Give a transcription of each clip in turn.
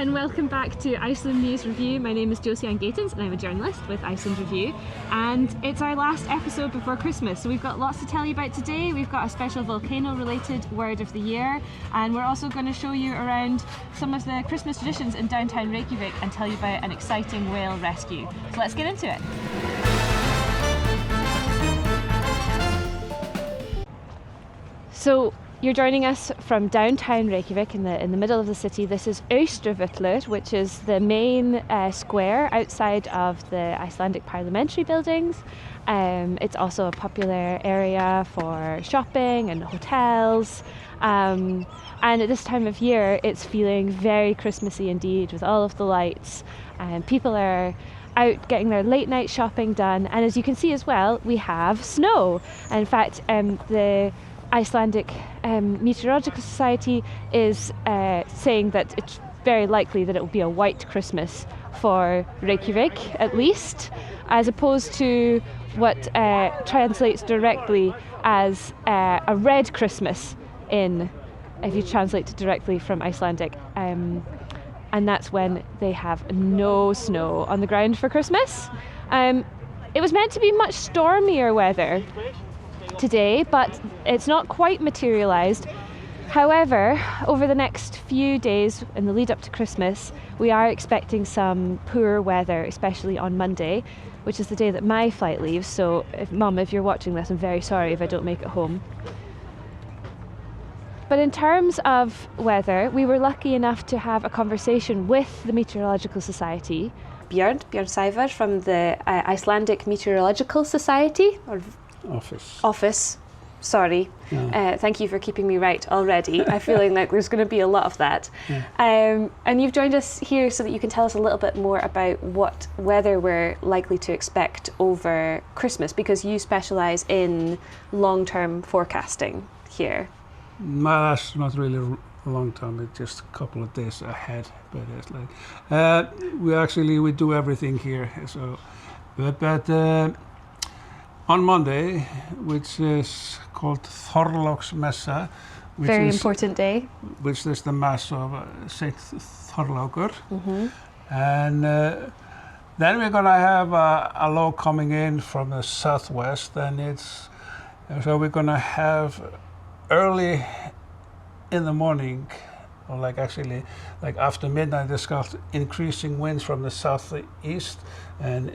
and welcome back to Iceland News Review. My name is Josie Anne Gaitens and I'm a journalist with Iceland Review, and it's our last episode before Christmas, so we've got lots to tell you about today. We've got a special volcano related word of the year, and we're also going to show you around some of the Christmas traditions in downtown Reykjavik and tell you about an exciting whale rescue. So let's get into it. So you're joining us from downtown Reykjavik in the middle of the city. This is Austurvöllur, which is the main square outside of the Icelandic parliamentary buildings. It's also a popular area for shopping and hotels. And at this time of year, it's feeling very Christmassy indeed, with all of the lights. People are out getting their late night shopping done. And as you can see as well, we have snow. And in fact, the Icelandic Meteorological Society is saying that it's very likely that it will be a white Christmas for Reykjavik, at least, as opposed to what translates directly as a red Christmas if you translate it directly from Icelandic. And that's when they have no snow on the ground for Christmas. It was meant to be much stormier weather today, but it's not quite materialised. However, over the next few days in the lead up to Christmas, we are expecting some poor weather, especially on Monday, which is the day that my flight leaves. So, Mum, if you're watching this, I'm very sorry if I don't make it home. But in terms of weather, we were lucky enough to have a conversation with the Meteorological Society. Björn Sævar from the Icelandic Meteorological Society, or Office. Sorry. Yeah. Thank you for keeping me right already. I'm feeling like there's going to be a lot of that. Yeah. And you've joined us here so that you can tell us a little bit more about what weather we're likely to expect over Christmas, because you specialise in long-term forecasting here. No, that's not really long term. It's just a couple of days ahead. But it's like we do everything here. So, but on Monday, which is called Þorláksmessa, very important day, which is the mass of Saint Þorlákur, and then we're gonna have a low coming in from the southwest, and so we're gonna have early in the morning, or like after midnight, it's got increasing winds from the southeast, and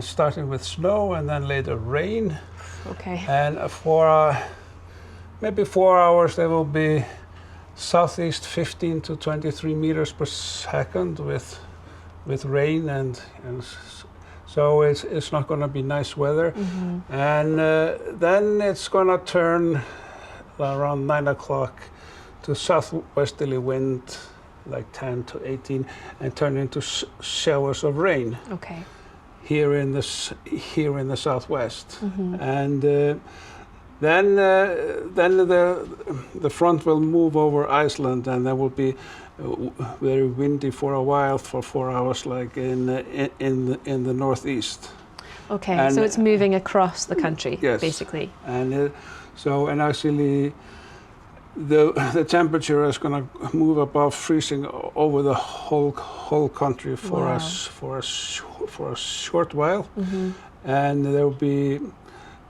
starting with snow and then later rain. Okay. And for maybe 4 hours there will be southeast 15 to 23 meters per second with rain, and so it's not going to be nice weather. And then it's going to turn around 9 o'clock to southwesterly wind, like 10 to 18, and turn into showers of rain. Okay. Here in the southwest, and then the front will move over Iceland, and there will be very windy for a while, for 4 hours, like in the northeast. Okay, and so it's moving across the country, yes, basically. And actually, the temperature is going to move above freezing over the whole country for a short while, and there will be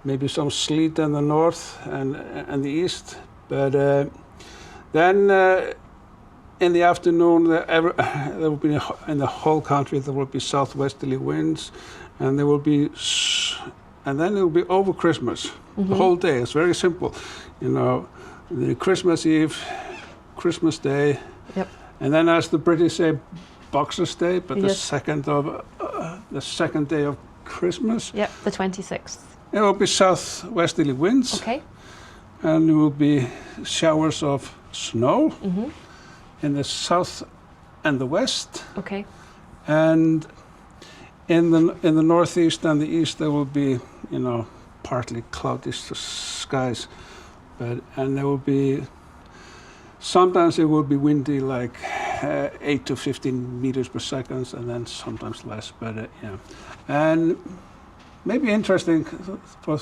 maybe some sleet in the north and the east, but then in the afternoon there will be in the whole country there will be southwesterly winds, and and then it will be over Christmas, the whole day. It's very simple, the Christmas Eve, Christmas Day, yep. And then, as the British say, Boxer's Day, but yes. the second day of Christmas. Yep, the 26th. It will be southwesterly winds. Okay. And it will be showers of snow in the south and the west. Okay. And in the northeast and the east there will be, partly cloudy skies. And there will be, sometimes it will be windy, like 8 to 15 meters per second, and then sometimes less, but And maybe interesting for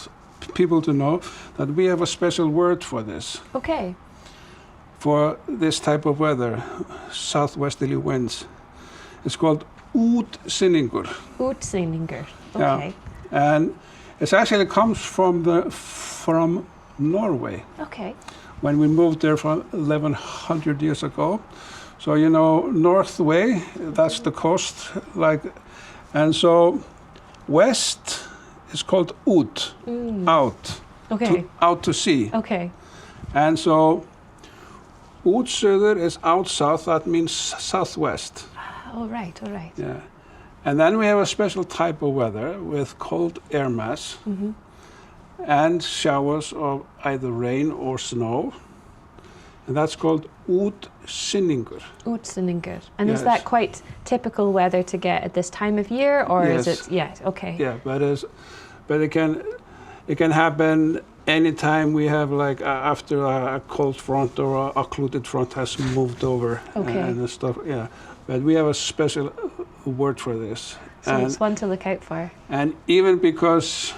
people to know that we have a special word for this. Okay. for this type of weather, southwesterly winds. It's called útsinningur. Útsinningur. Yeah. Okay. And it actually comes from Norway. Okay. When we moved there from 1100 years ago. So, you know, north way, that's the coast, and so west is called út, out, Okay. out to sea. Okay. And so útsuður is out south, that means southwest. All right. Yeah. And then we have a special type of weather with cold air mass and showers of either rain or snow. And that's called útsinningur. Útsinningur. And Yes. is that quite typical weather to get at this time of year, or is Yes. it? Yes. Okay. Yeah, but it can happen anytime we have after a cold front or a occluded front has moved over Okay. and stuff. Yeah, but we have a special word for this. So it's one to look out for. And even because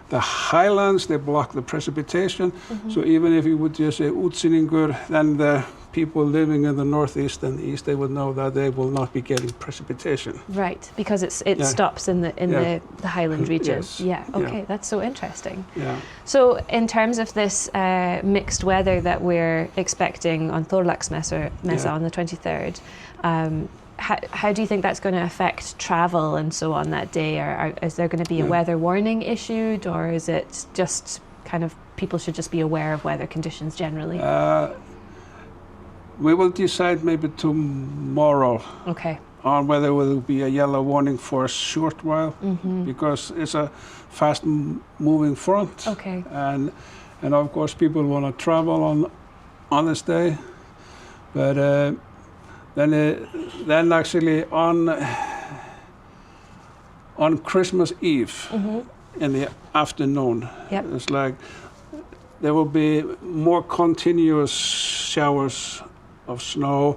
the highlands, they block the precipitation, so even if you would just say útsinningur, then the people living in the northeast and the east, they would know that they will not be getting precipitation. Right, because it Yeah. stops in the highland region. Yes. Yeah. Okay, Yeah. that's so interesting. Yeah. So in terms of this mixed weather that we're expecting on Thorlaksmessa Yeah. on the 23rd, how do you think that's going to affect travel and so on that day? Or is there going to be a Yeah. weather warning issued, or is it just kind of people should just be aware of weather conditions generally? We will decide maybe tomorrow Okay. on whether there will be a yellow warning for a short while, because it's a fast-moving front, Okay. and of course people want to travel on this day, but then actually on Christmas Eve in the afternoon, Yep. it's like there will be more continuous showers of snow.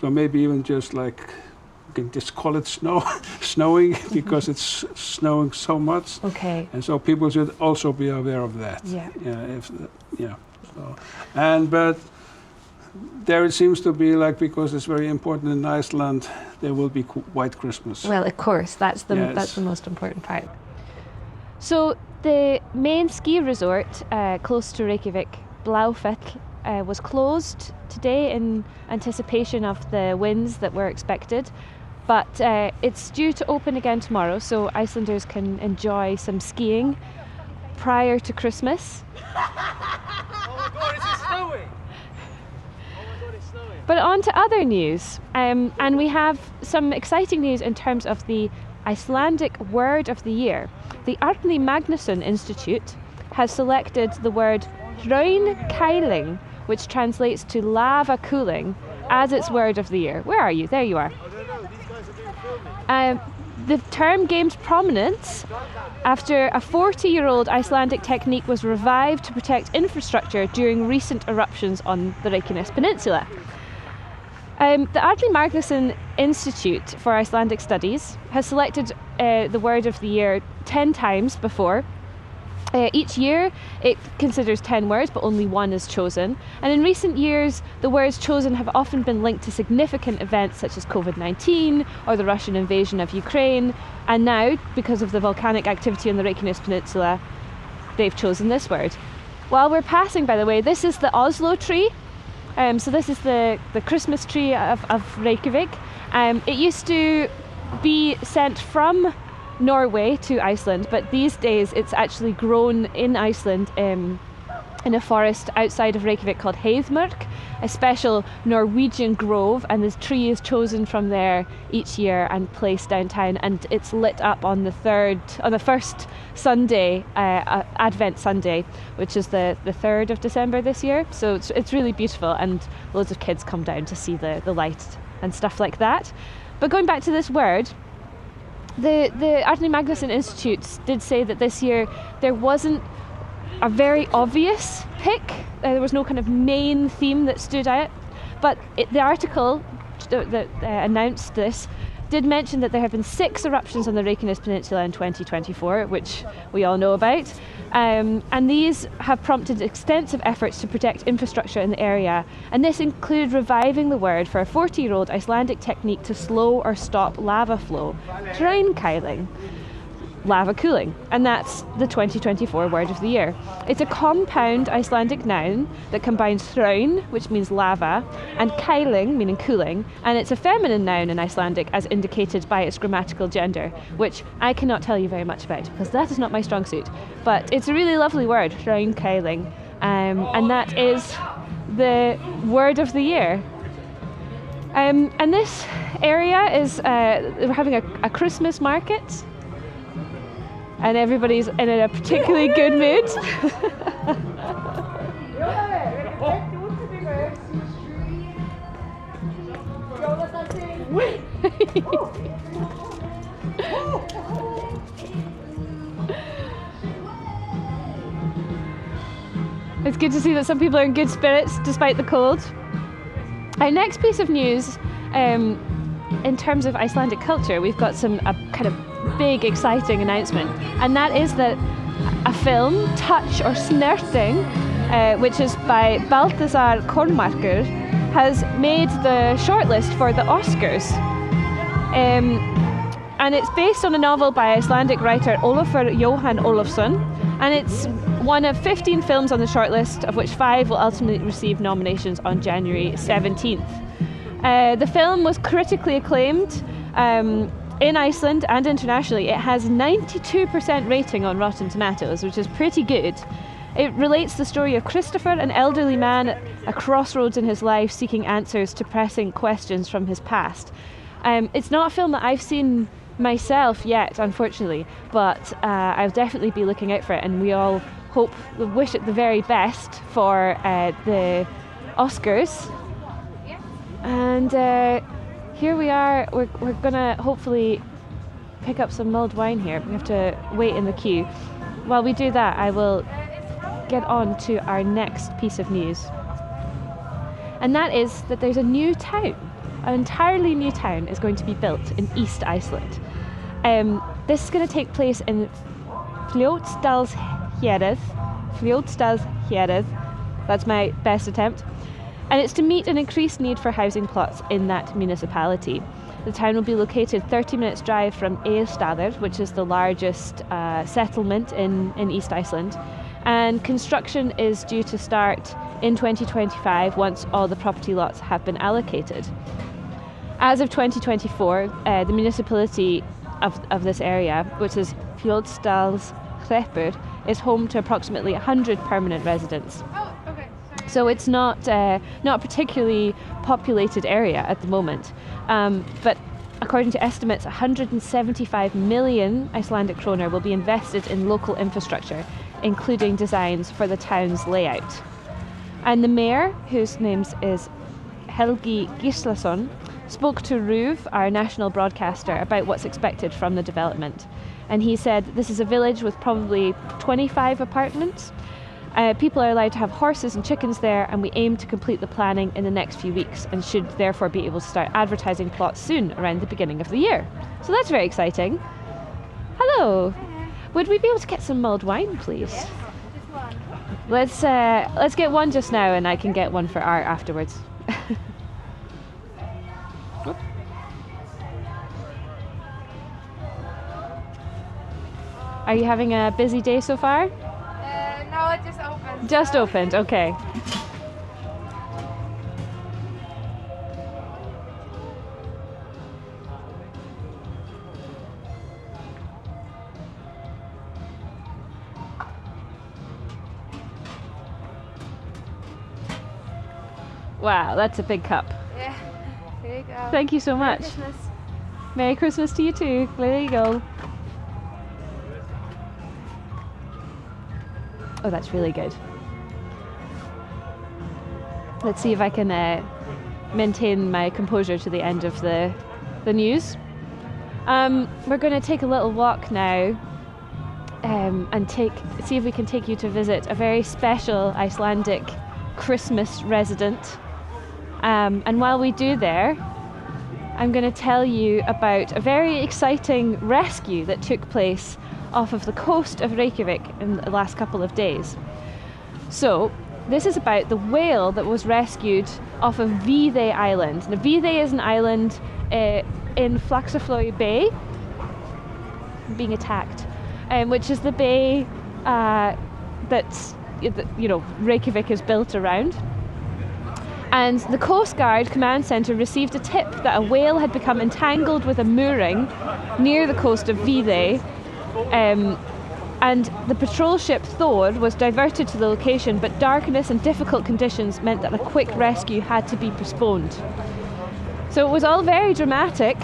So maybe even just you can just call it snowing because it's snowing so much. Okay. And so people should also be aware of that. Yeah. Yeah. So, but there it seems to be because it's very important in Iceland, there will be white Christmas. Well, of course, that's the most important part. So the main ski resort close to Reykjavik, Blaufell, was closed today in anticipation of the winds that were expected, but it's due to open again tomorrow, so Icelanders can enjoy some skiing prior to Christmas. Oh my god, is it snowing? Oh my god, it's snowing. But on to other news, and we have some exciting news in terms of the Icelandic word of the year. The Árni Magnússon Institute has selected the word hraun-kæling, which translates to lava cooling, as its word of the year. Where are you? There you are. I don't know, these guys are doing filming. The term gained prominence after a 40-year-old Icelandic technique was revived to protect infrastructure during recent eruptions on the Reykjanes Peninsula. The Árni Magnússon Institute for Icelandic Studies has selected the word of the year 10 times before. Each year it considers 10 words, but only one is chosen. And in recent years, the words chosen have often been linked to significant events such as COVID-19 or the Russian invasion of Ukraine. And now, because of the volcanic activity on the Reykjanes Peninsula, they've chosen this word. While we're passing, by the way, this is the Oslo tree. So this is the Christmas tree of Reykjavik. It used to be sent from Norway to Iceland, but these days it's actually grown in Iceland in a forest outside of Reykjavik called Heiðmörk, a special Norwegian grove, and this tree is chosen from there each year and placed downtown, and it's lit up on the first Sunday, Advent Sunday, which is the 3rd of December this year. So it's really beautiful, and loads of kids come down to see the light and stuff like that. But going back to this word, the Árni Magnússon Institute did say that this year there wasn't a very obvious pick. There was no kind of main theme that stood out, but the article that announced this did mention that there have been 6 eruptions on the Reykjanes Peninsula in 2024, which we all know about. And these have prompted extensive efforts to protect infrastructure in the area. And this includes reviving the word for a 40-year-old Icelandic technique to slow or stop lava flow, hraunkiling, lava cooling, and that's the 2024 word of the year. It's a compound Icelandic noun that combines hraun, which means lava, and kæling, meaning cooling, and it's a feminine noun in Icelandic as indicated by its grammatical gender, which I cannot tell you very much about because that is not my strong suit, but it's a really lovely word, hraunkiling, and that is the word of the year. And this area is we're having a Christmas market, and everybody's in a particularly good mood. It's good to see that some people are in good spirits despite the cold. Our next piece of news, in terms of Icelandic culture, we've got a kind of big, exciting announcement, and that is that a film, Touch or Snerting, which is by Baltasar Kormákur, has made the shortlist for the Oscars. And it's based on a novel by Icelandic writer Ólafur Jóhann Ólafsson, and it's one of 15 films on the shortlist, of which 5 will ultimately receive nominations on January 17th. The film was critically acclaimed in Iceland and internationally. It has 92% rating on Rotten Tomatoes, which is pretty good. It relates the story of Christopher, an elderly man at a crossroads in his life seeking answers to pressing questions from his past. It's not a film that I've seen myself yet, unfortunately, but I'll definitely be looking out for it, and we all wish it the very best for the Oscars. And here we are. We're gonna hopefully pick up some mulled wine here. We have to wait in the queue. While we do that, I will get on to our next piece of news, and that is that there's a new town. An entirely new town is going to be built in East Iceland. This is going to take place in Fljótsdalshérað. That's my best attempt. And it's to meet an increased need for housing plots in that municipality. The town will be located 30 minutes drive from Egilsstaðir, which is the largest settlement in East Iceland. And construction is due to start in 2025 once all the property lots have been allocated. As of 2024, the municipality of this area, which is Fljótsdalshreppur, is home to approximately 100 permanent residents. Oh, okay. Sorry. So it's not a particularly populated area at the moment. But according to estimates, 175 million Icelandic kroner will be invested in local infrastructure, including designs for the town's layout. And the mayor, whose name is Helgi Gíslason, spoke to RÚV, our national broadcaster, about what's expected from the development. And he said, this is a village with probably 25 apartments. People are allowed to have horses and chickens there, and we aim to complete the planning in the next few weeks and should therefore be able to start advertising plots soon, around the beginning of the year. So that's very exciting. Hello. Hi. Would we be able to get some mulled wine, please? Yes, just one. Let's get one just now, and I can get one for Art afterwards. Are you having a busy day so far? No, it just opened. Just opened, okay. Wow, that's a big cup. Yeah, here you go. Thank you so much. Merry Christmas. Merry Christmas to you too. There you go. Oh, that's really good. Let's see if I can maintain my composure to the end of the news. We're going to take a little walk now and see if we can take you to visit a very special Icelandic Christmas resident. And while we do there, I'm going to tell you about a very exciting rescue that took place off of the coast of Reykjavik in the last couple of days. So, this is about the whale that was rescued off of Viðey Island. Now, Viðey is an island in Faxaflói Bay, being attacked, which is the bay that Reykjavik is built around. And the Coast Guard Command Centre received a tip that a whale had become entangled with a mooring near the coast of Viðey, and the patrol ship Thor was diverted to the location, but darkness and difficult conditions meant that a quick rescue had to be postponed. So it was all very dramatic.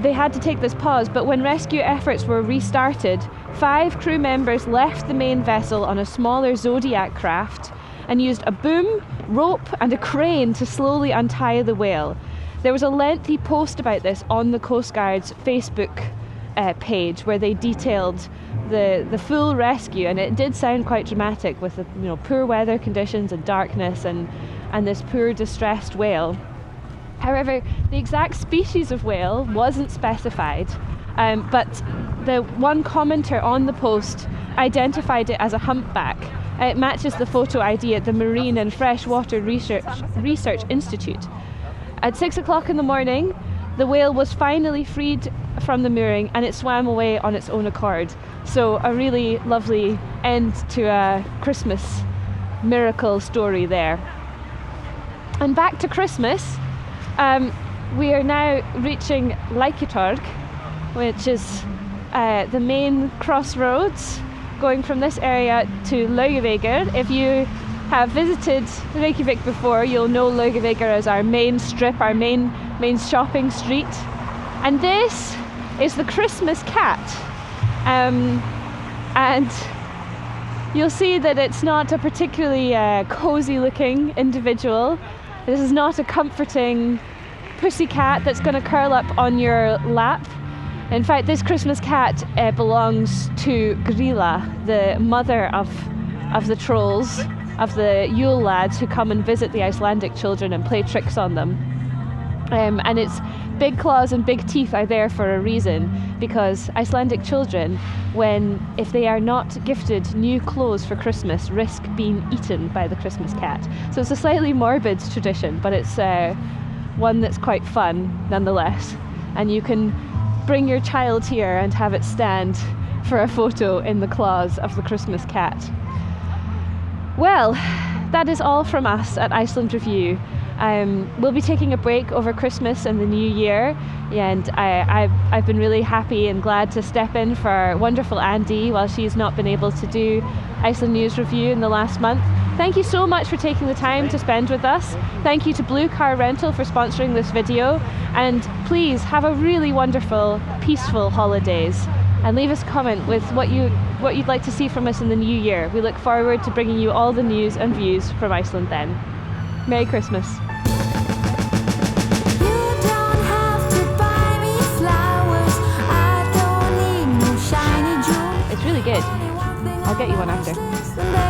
They had to take this pause, but when rescue efforts were restarted, 5 crew members left the main vessel on a smaller Zodiac craft and used a boom, rope and a crane to slowly untie the whale. There was a lengthy post about this on the Coast Guard's Facebook page where they detailed the full rescue, and it did sound quite dramatic with the poor weather conditions and darkness and this poor distressed whale. However, the exact species of whale wasn't specified, but the one commenter on the post identified it as a humpback. It matches the photo ID at the Marine and Freshwater Research Institute. At 6 o'clock in the morning, the whale was finally freed from the mooring and it swam away on its own accord. So a really lovely end to a Christmas miracle story there. And back to Christmas, we are now reaching Reykjavík, which is the main crossroads going from this area to Reykjavik. If you have visited Reykjavik before, you'll know Reykjavik as our main strip, our main shopping street. And this is the Christmas cat. And you'll see that it's not a particularly cozy looking individual. This is not a comforting pussy cat that's going to curl up on your lap. In fact, this Christmas cat belongs to Grilla, the mother of the trolls, of the Yule lads who come and visit the Icelandic children and play tricks on them. And its big claws and big teeth are there for a reason, because Icelandic children, if they are not gifted new clothes for Christmas, risk being eaten by the Christmas cat. So it's a slightly morbid tradition, but it's one that's quite fun nonetheless. And you can bring your child here and have it stand for a photo in the claws of the Christmas cat. Well, that is all from us at Iceland Review. We'll be taking a break over Christmas and the New Year, and I've been really happy and glad to step in for wonderful Andy while she's not been able to do Iceland News Review in the last month. Thank you so much for taking the time to spend with us. Thank you to Blue Car Rental for sponsoring this video, and please have a really wonderful, peaceful holidays, and leave us a comment with what you'd like to see from us in the new year. We look forward to bringing you all the news and views from Iceland then. Merry Christmas. It's really good. I'll get you one after.